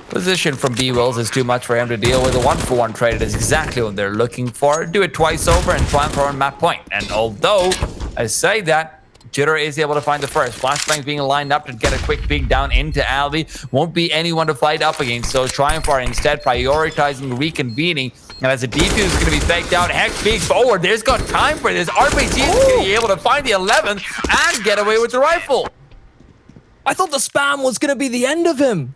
position from B-Wills is too much for him to deal with. A 1-for-1 trade is exactly what they're looking for. Do it twice over and Triumph for on map point. And although I say that, Jitter is able to find the first. Flashbangs being lined up to get a quick peek down into Alvi. Won't be anyone to fight up against, so Triumph are instead prioritizing reconvening. And as the defuse is going to be faked out, Hex peeks forward. There's got time for this. RBG is going to be able to find the 11th and get away with the rifle. I thought the spam was going to be the end of him.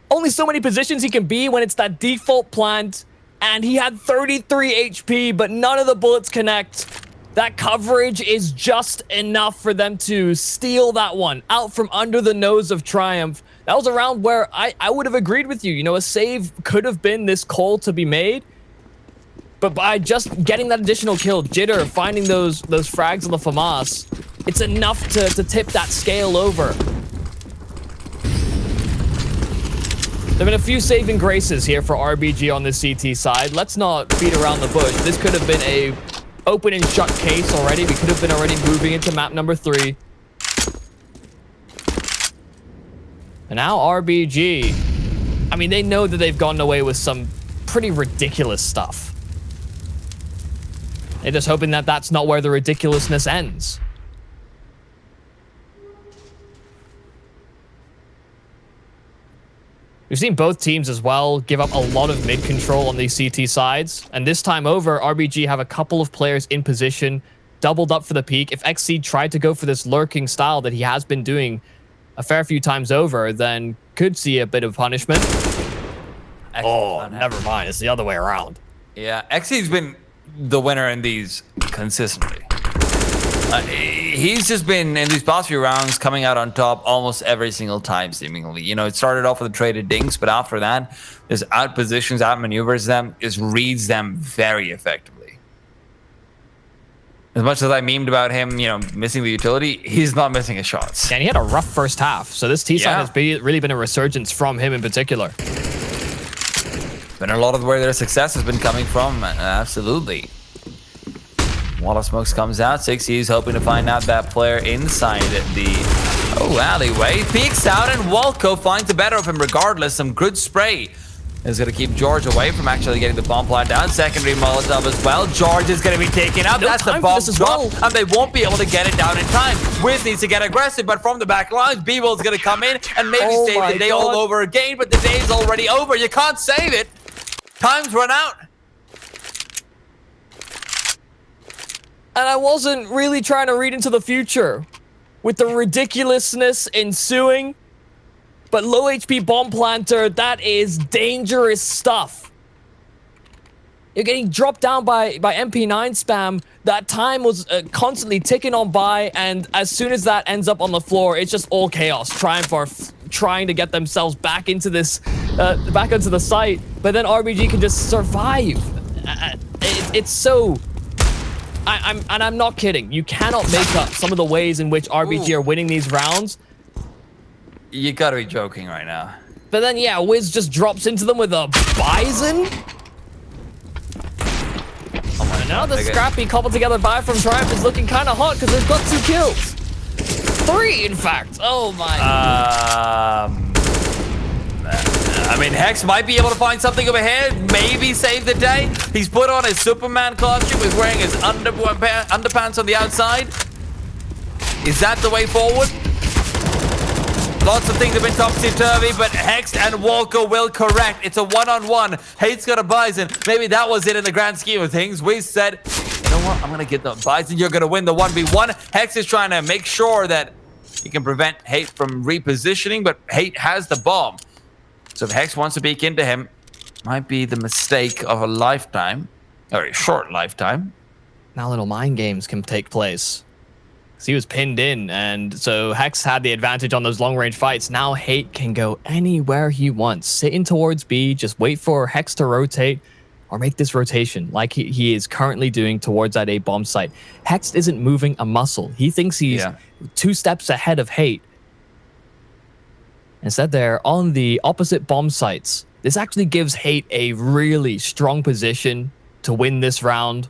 Only so many positions he can be when it's that default plant, and he had 33 HP, but none of the bullets connect. That coverage is just enough for them to steal that one out from under the nose of Triumph. That was a round where I would have agreed with you. You know, a save could have been this call to be made, but by just getting that additional kill, Jitter finding those frags on the FAMAS, it's enough to tip that scale over. There have been a few saving graces here for RBG on the CT side. Let's not beat around the bush. This could have been a open and shut case already. We could have been already moving into map number 3. And now RBG, I mean, they know that they've gotten away with some pretty ridiculous stuff. They're just hoping that that's not where the ridiculousness ends. We've seen both teams as well give up a lot of mid control on these CT sides. And this time over, RBG have a couple of players in position, doubled up for the peak. If Xseed tried to go for this lurking style that he has been doing a fair few times over, then could see a bit of punishment. Oh, never mind. It's the other way around. Yeah, Xseed's been the winner in these consistently. He's just been, in these past few rounds, coming out on top almost every single time, seemingly. You know, it started off with the traded dinks, but after that, just out positions, out maneuvers them, just reads them very effectively. As much as I memed about him, you know, missing the utility, he's not missing his shots. And he had a rough first half, so this T-side has really been a resurgence from him in particular. Been a lot of where their success has been coming from, absolutely. Wall of Smokes comes out. 6E is hoping to find out that player inside the alleyway. Peeks out, and Walco finds the better of him regardless. Some good spray is going to keep George away from actually getting the bomb plant down. Secondary Molotov as well. George is going to be taken out. That's the bomb drop, and they won't be able to get it down in time. Wiz needs to get aggressive, but from the back lines, B-Will's going to come in and maybe save the day all over again, but the day's already over. You can't save it. Time's run out. And I wasn't really trying to read into the future with the ridiculousness ensuing. But low HP bomb planter, that is dangerous stuff. You're getting dropped down by MP9 spam. That time was constantly ticking on by, and as soon as that ends up on the floor, it's just all chaos. Trying to get themselves back into this, back onto the site. But then RBG can just survive. It's so... I'm not kidding. You cannot make up some of the ways in which RBG are winning these rounds. You gotta be joking right now. But then, yeah, Wiz just drops into them with a Bison. Oh my and now God, the scrappy cobbled together buy from Triumph is looking kind of hot because they've got 2 kills. 3, in fact. Oh my. I mean, Hex might be able to find something over here, maybe save the day. He's put on his Superman costume, he's wearing his underpants on the outside. Is that the way forward? Lots of things have been topsy-turvy, but Hex and Walker will correct. It's a one-on-one. Hate's got a Bison. Maybe that was it in the grand scheme of things. We said, you know what? I'm going to get the Bison. You're going to win the 1v1. Hex is trying to make sure that he can prevent Hate from repositioning, but Hate has the bomb. So if Hex wants to peek into him, might be the mistake of a lifetime, or a short lifetime. Now little mind games can take place. He was pinned in, and so Hex had the advantage on those long-range fights. Now Hate can go anywhere he wants. Sit in towards B, just wait for Hex to rotate, or make this rotation like he is currently doing towards that A bomb site. Hex isn't moving a muscle. He thinks he's 2 steps ahead of Hate. Instead, they're on the opposite bomb sites. This actually gives Hate a really strong position to win this round.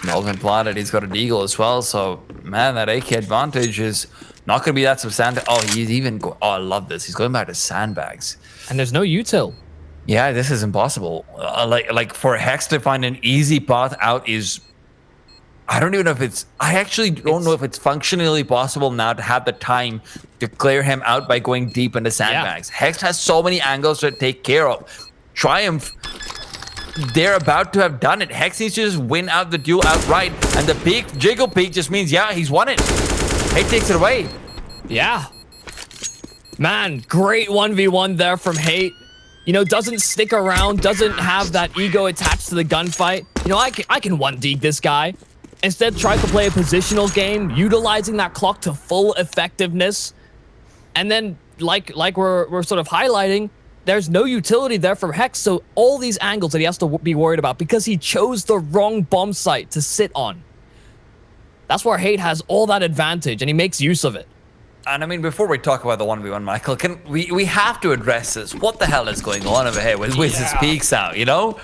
Melvin plotted, he's got a deagle as well, so man, that AK advantage is not going to be that substantive. Oh, he's even I love this. He's going back to sandbags. And there's no util. Yeah, this is impossible. Like for Hex to find an easy path out is... I don't even know if it's... I actually don't know if it's functionally possible now to have the time to clear him out by going deep into sandbags. Yeah. Hex has so many angles to take care of. Triumph... They're about to have done it. Hex needs to just win out the duel outright. And the peak, jiggle peak, just means, yeah, he's won it. Hate takes it away. Yeah. Man, great 1v1 there from Hate. You know, doesn't stick around, doesn't have that ego attached to the gunfight. You know, I can 1-dig this guy. Instead, tries to play a positional game, utilizing that clock to full effectiveness. And then, like we're sort of highlighting, there's no utility there from Hex, so all these angles that he has to be worried about because he chose the wrong bomb site to sit on. That's where Hate has all that advantage, and he makes use of it. And I mean, before we talk about the 1v1, Michael, we have to address this. What the hell is going on over here with Wiz's peeks out, you know?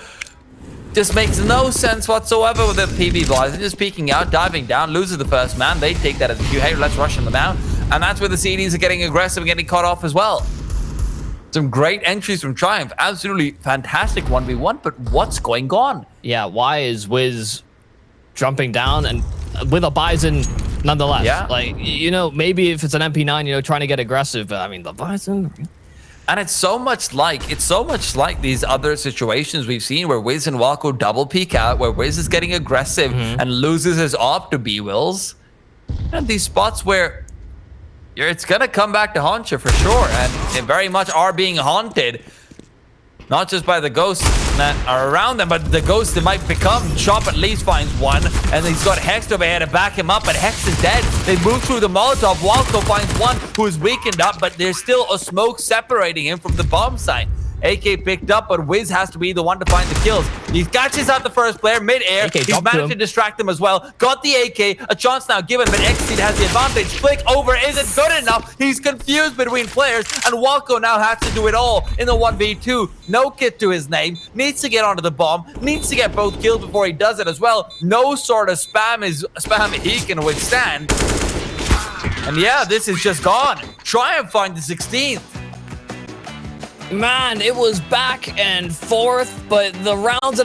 Just makes no sense whatsoever with the PB boys. They're just peeking out, diving down, loses the first man. They take that as a cue. Hey, let's rush them out. And that's where the CDs are getting aggressive and getting caught off as well. Some great entries from Triumph. Absolutely fantastic 1v1, but what's going on? Yeah, why is Wiz jumping down and with a Bison nonetheless? Yeah. Like, you know, maybe if it's an MP9, you know, trying to get aggressive, but I mean, the Bison... And it's so much like these other situations we've seen where Wiz and Walco double peek out, where Wiz is getting aggressive and loses his op to B-Wills. And these spots where it's gonna come back to haunt you for sure, and they very much are being haunted, not just by the ghosts, around them, but the ghost it might become. Chop at least finds one, and he's got Hex over here to back him up, but Hex is dead. They move through the Molotov. Walco finds one who is weakened up, but there's still a smoke separating him from the bomb site. AK picked up, but Wiz has to be the one to find the kills. He catches out the first player mid-air. He's managed to distract him as well. Got the AK. A chance now given, but XT has the advantage. Flick over isn't good enough. He's confused between players, and Walco now has to do it all in the 1v2. No kit to his name. Needs to get onto the bomb. Needs to get both kills before he does it as well. No sort of spam he can withstand. And yeah, this is just gone. Triumph find the 16th. Man, it was back and forth, but the rounds at